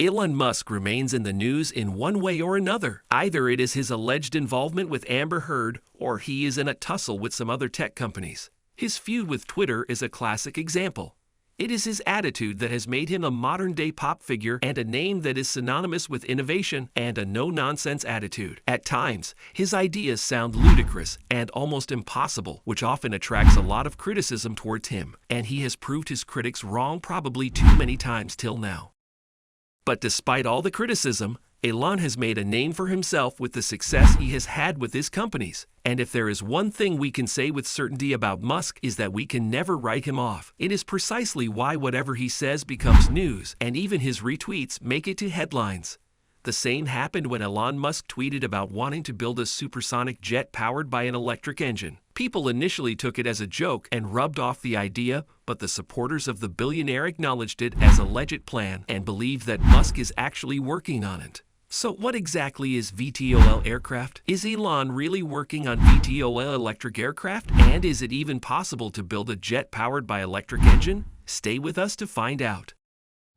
Elon Musk remains in the news in one way or another. Either it is his alleged involvement with Amber Heard, or he is in a tussle with some other tech companies. His feud with Twitter is a classic example. It is his attitude that has made him a modern-day pop figure and a name that is synonymous with innovation and a no-nonsense attitude. At times, his ideas sound ludicrous and almost impossible, which often attracts a lot of criticism towards him, and he has proved his critics wrong probably too many times till now. But despite all the criticism, Elon has made a name for himself with the success he has had with his companies. And if there is one thing we can say with certainty about Musk is that we can never write him off. It is precisely why whatever he says becomes news, and even his retweets make it to headlines. The same happened when Elon Musk tweeted about wanting to build a supersonic jet powered by an electric engine. People initially took it as a joke and rubbed off the idea, but the supporters of the billionaire acknowledged it as a legit plan and believe that Musk is actually working on it. So what exactly is VTOL aircraft? Is Elon really working on VTOL electric aircraft? And is it even possible to build a jet powered by electric engine? Stay with us to find out.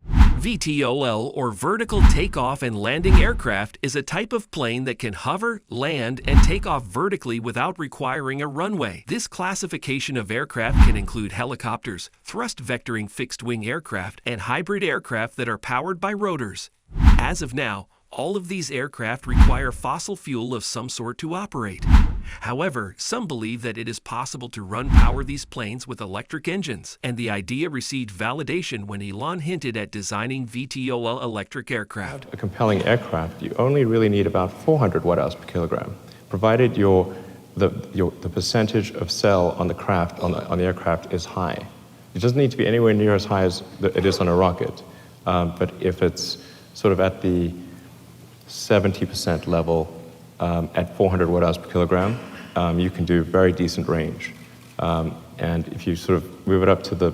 VTOL, or vertical takeoff and landing aircraft, is a type of plane that can hover, land, and take off vertically without requiring a runway. This classification of aircraft can include helicopters, thrust-vectoring fixed-wing aircraft, and hybrid aircraft that are powered by rotors. As of now, all of these aircraft require fossil fuel of some sort to operate. However, some believe that it is possible to power these planes with electric engines, and the idea received validation when Elon hinted at designing VTOL electric aircraft. A compelling aircraft, you only really need about 400 watt-hours per kilogram, provided the percentage of cell on the aircraft is high. It doesn't need to be anywhere near as high as it is on a rocket, but if it's sort of at the 70% level at 400 watt-hours per kilogram, you can do very decent range. And if you sort of move it up to the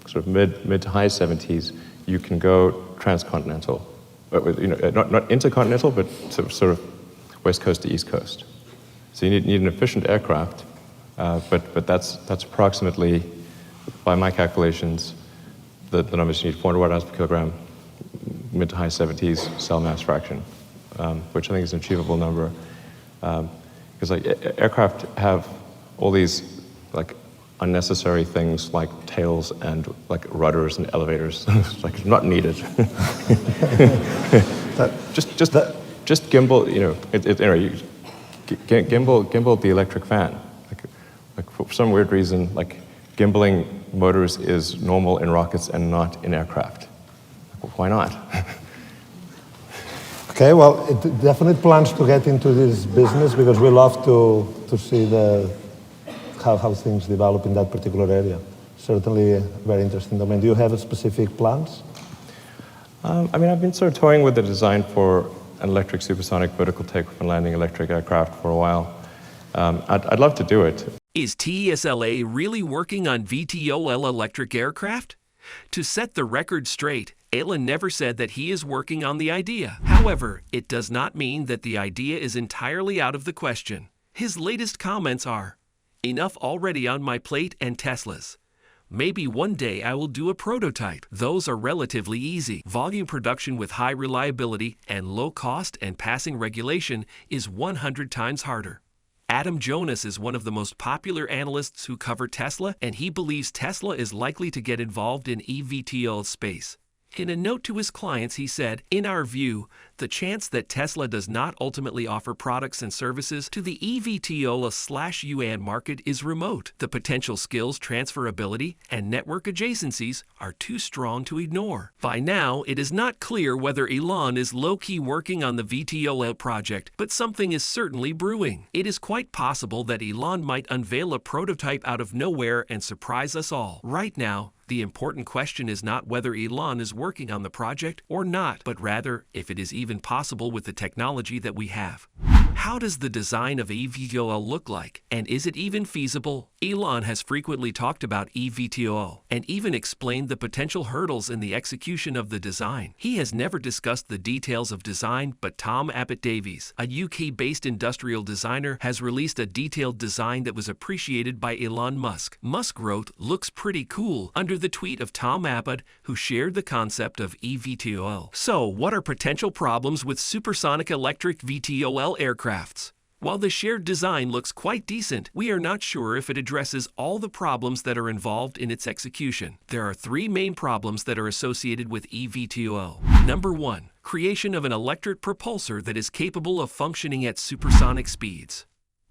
sort of mid to high 70s, you can go transcontinental. Not intercontinental, but sort of west coast to east coast. So you need an efficient aircraft, but that's approximately, by my calculations, the numbers you need: 400 watt-hours per kilogram, mid to high 70s cell mass fraction, which I think is an achievable number. Because aircraft have all these unnecessary things like tails and rudders and elevators, not needed. just gimbal, gimbal the electric fan. For some weird reason, gimbaling motors is normal in rockets and not in aircraft. Why not? Okay, well, it definitely plans to get into this business because we love to see how things develop in that particular area. Certainly a very interesting domain. Do you have specific plans? I've been sort of toying with the design for an electric supersonic vertical takeoff and landing electric aircraft for a while. I'd love to do it. Is TESLA really working on VTOL electric aircraft? To set the record straight, Elon never said that he is working on the idea. However, it does not mean that the idea is entirely out of the question. His latest comments are, "Enough already on my plate and Teslas. Maybe one day I will do a prototype. Those are relatively easy. Volume production with high reliability and low cost and passing regulation is 100 times harder." Adam Jonas is one of the most popular analysts who cover Tesla, and he believes Tesla is likely to get involved in eVTOL space. In a note to his clients, he said, "In our view, the chance that Tesla does not ultimately offer products and services to the eVTOL/UAM market is remote. The potential skills transferability and network adjacencies are too strong to ignore." By now, it is not clear whether Elon is low-key working on the VTOL project, but something is certainly brewing. It is quite possible that Elon might unveil a prototype out of nowhere and surprise us all. Right now, the important question is not whether Elon is working on the project or not, but rather if it is even possible with the technology that we have. How does the design of eVTOL look like? And is it even feasible? Elon has frequently talked about eVTOL and even explained the potential hurdles in the execution of the design. He has never discussed the details of design, but Tom Abbott-Davies, a UK-based industrial designer, has released a detailed design that was appreciated by Elon Musk. Musk wrote, "Looks pretty cool," under the tweet of Tom Abbott, who shared the concept of eVTOL. So, what are potential problems with supersonic electric VTOL aircrafts? While the shared design looks quite decent, we are not sure if it addresses all the problems that are involved in its execution. There are three main problems that are associated with eVTOL. Number 1. Creation of an electric propulsor that is capable of functioning at supersonic speeds.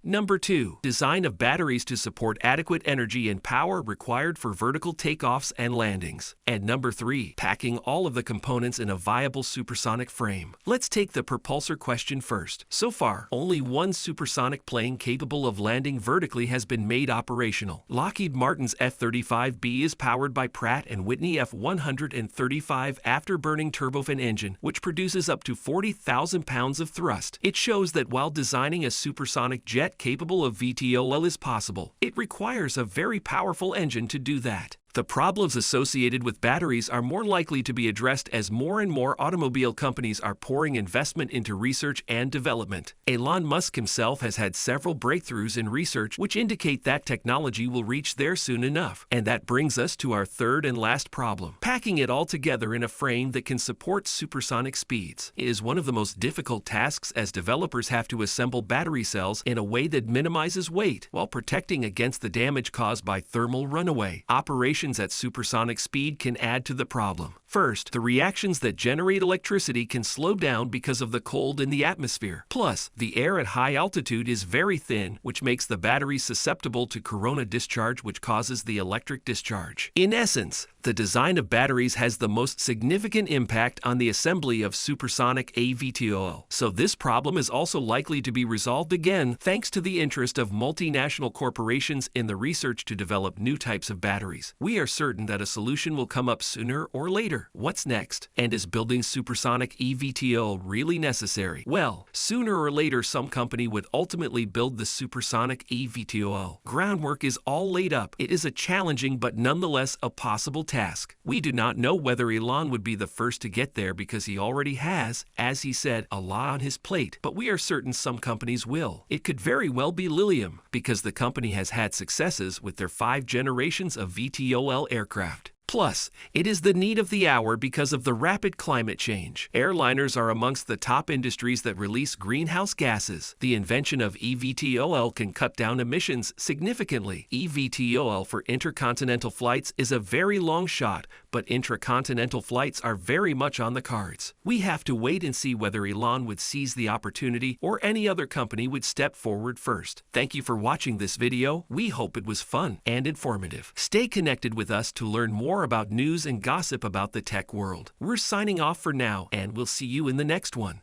Number 2. Design of batteries to support adequate energy and power required for vertical takeoffs and landings. And number 3. Packing all of the components in a viable supersonic frame. Let's take the propulsor question first. So far, only one supersonic plane capable of landing vertically has been made operational. Lockheed Martin's F-35B is powered by Pratt & Whitney F-135 afterburning turbofan engine, which produces up to 40,000 pounds of thrust. It shows that while designing a supersonic jet capable of VTOL is possible, it requires a very powerful engine to do that. The problems associated with batteries are more likely to be addressed as more and more automobile companies are pouring investment into research and development. Elon Musk himself has had several breakthroughs in research which indicate that technology will reach there soon enough. And that brings us to our third and last problem. Packing it all together in a frame that can support supersonic speeds is one of the most difficult tasks, as developers have to assemble battery cells in a way that minimizes weight while protecting against the damage caused by thermal runaway. Operations at supersonic speed can add to the problem. First, the reactions that generate electricity can slow down because of the cold in the atmosphere. Plus, the air at high altitude is very thin, which makes the battery susceptible to corona discharge, which causes the electric discharge. In essence, the design of batteries has the most significant impact on the assembly of supersonic eVTOL. So this problem is also likely to be resolved again thanks to the interest of multinational corporations in the research to develop new types of batteries. We are certain that a solution will come up sooner or later. What's next? And is building supersonic eVTOL really necessary? Well, sooner or later some company would ultimately build the supersonic eVTOL. Groundwork is all laid up. It is a challenging but nonetheless a possible task. We do not know whether Elon would be the first to get there because he already has, as he said, a lot on his plate, but we are certain some companies will. It could very well be Lilium, because the company has had successes with their 5 generations of VTOL aircraft. Plus, it is the need of the hour because of the rapid climate change. Airliners are amongst the top industries that release greenhouse gases. The invention of eVTOL can cut down emissions significantly. eVTOL for intercontinental flights is a very long shot, but intracontinental flights are very much on the cards. We have to wait and see whether Elon would seize the opportunity or any other company would step forward first. Thank you for watching this video. We hope it was fun and informative. Stay connected with us to learn more about news and gossip about the tech world. We're signing off for now, and we'll see you in the next one.